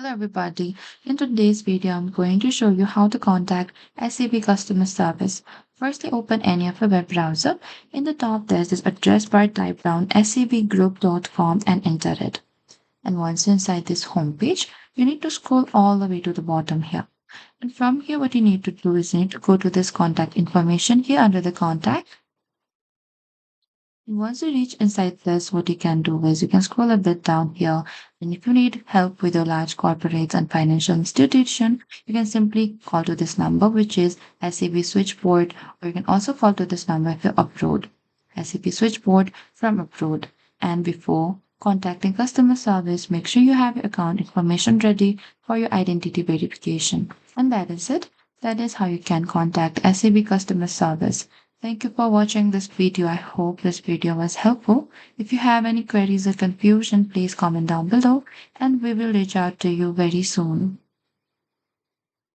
Hello everybody. In today's video, I'm going to show you how to contact SEB customer service. Firstly, open any of your web browser. In the top, there's this address bar. Type down sebgroup.com and enter it. And once you're inside this homepage, you need to scroll all the way to the bottom here. And from here, what you need to do is you need to go to this contact information here under the contact. And once you reach inside this, what you can do is you can scroll a bit down here. And if you need help with your large corporates and financial institution, you can simply call to this number, which is SEB switchboard, or you can also call to this number if you're abroad. SEB switchboard from abroad. And before contacting customer service, make sure you have your account information ready for your identity verification. And that is it. That is how you can contact SEB customer service. Thank you for watching this video. I hope this video was helpful. If you have any queries or confusion, please comment down below and we will reach out to you very soon.